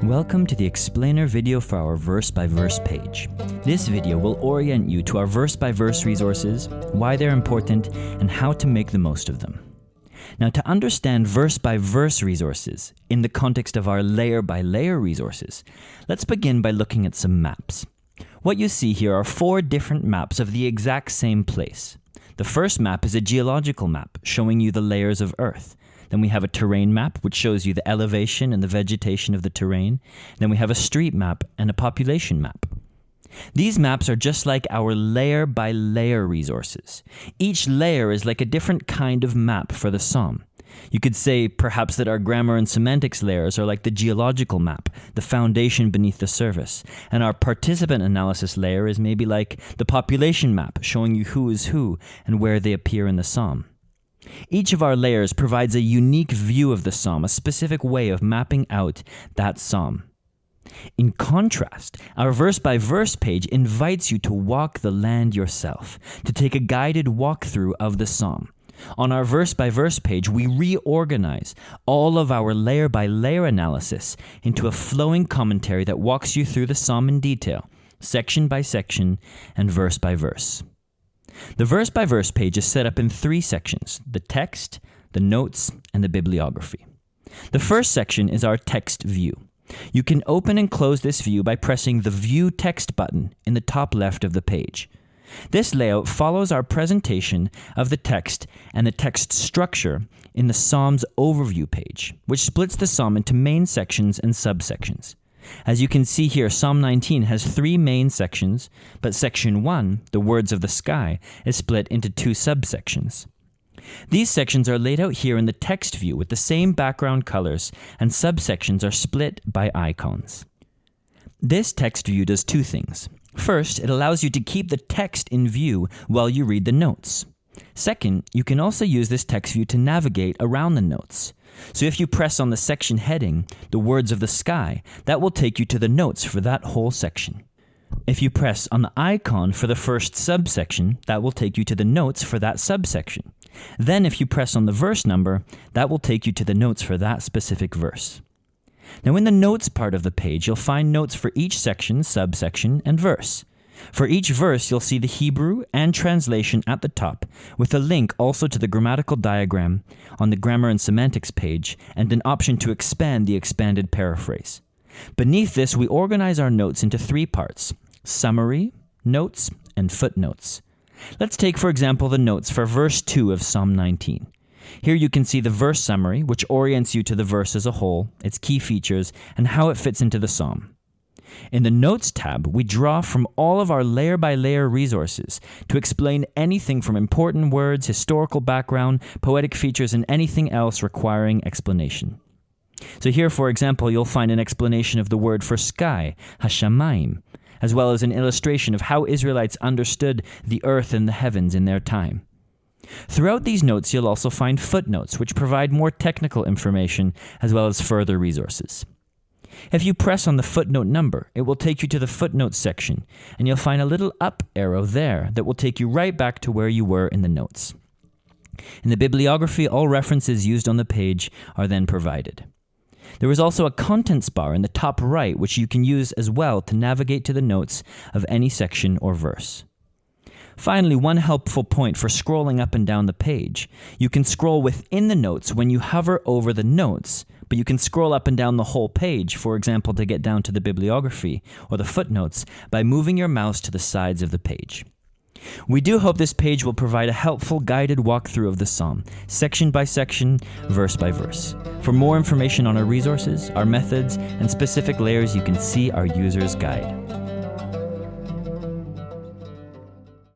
Welcome to the explainer video for our verse-by-verse page. This video will orient you to our verse-by-verse resources, why they're important, and how to make the most of them. Now, to understand verse-by-verse resources in the context of our layer-by-layer resources, let's begin by looking at some maps. What you see here are 4 different maps of the exact same place. The first map is a geological map showing you the layers of Earth. Then we have a terrain map, which shows you the elevation and the vegetation of the terrain. Then we have a street map and a population map. These maps are just like our layer-by-layer resources. Each layer is like a different kind of map for the psalm. You could say perhaps that our grammar and semantics layers are like the geological map, the foundation beneath the surface. And our participant analysis layer is maybe like the population map, showing you who is who and where they appear in the psalm. Each of our layers provides a unique view of the psalm, a specific way of mapping out that psalm. In contrast, our verse-by-verse page invites you to walk the land yourself, to take a guided walkthrough of the psalm. On our verse-by-verse page, we reorganize all of our layer-by-layer analysis into a flowing commentary that walks you through the psalm in detail, section by section and verse by verse. The verse-by-verse page is set up in 3 sections: the text, the notes, and the bibliography. The first section is our text view. You can open and close this view by pressing the View Text button in the top left of the page. This layout follows our presentation of the text and the text structure in the Psalm's overview page, which splits the psalm into main sections and subsections. As you can see here, Psalm 19 has 3 main sections, but section 1, the words of the sky, is split into 2 subsections. These sections are laid out here in the text view with the same background colors, and subsections are split by icons. This text view does 2 things. First, it allows you to keep the text in view while you read the notes. Second, you can also use this text view to navigate around the notes. So if you press on the section heading, the words of the sky, that will take you to the notes for that whole section. If you press on the icon for the first subsection, that will take you to the notes for that subsection. Then if you press on the verse number, that will take you to the notes for that specific verse. Now in the notes part of the page, you'll find notes for each section, subsection, and verse. For each verse, you'll see the Hebrew and translation at the top, with a link also to the grammatical diagram on the grammar and semantics page, and an option to expand the expanded paraphrase. Beneath this, we organize our notes into 3 parts: summary, notes, and footnotes. Let's take, for example, the notes for verse 2 of Psalm 19. Here you can see the verse summary, which orients you to the verse as a whole, its key features, and how it fits into the psalm. In the Notes tab, we draw from all of our layer-by-layer resources to explain anything from important words, historical background, poetic features, and anything else requiring explanation. So here, for example, you'll find an explanation of the word for sky, hashamayim, as well as an illustration of how Israelites understood the earth and the heavens in their time. Throughout these notes, you'll also find footnotes, which provide more technical information as well as further resources. If you press on the footnote number, it will take you to the footnotes section, and you'll find a little up arrow there that will take you right back to where you were in the notes. In the bibliography, all references used on the page are then provided. There is also a contents bar in the top right, which you can use as well to navigate to the notes of any section or verse. Finally, one helpful point for scrolling up and down the page: you can scroll within the notes when you hover over the notes, but you can scroll up and down the whole page, for example, to get down to the bibliography or the footnotes, by moving your mouse to the sides of the page. We do hope this page will provide a helpful guided walkthrough of the psalm, section by section, verse by verse. For more information on our resources, our methods, and specific layers, you can see our user's guide.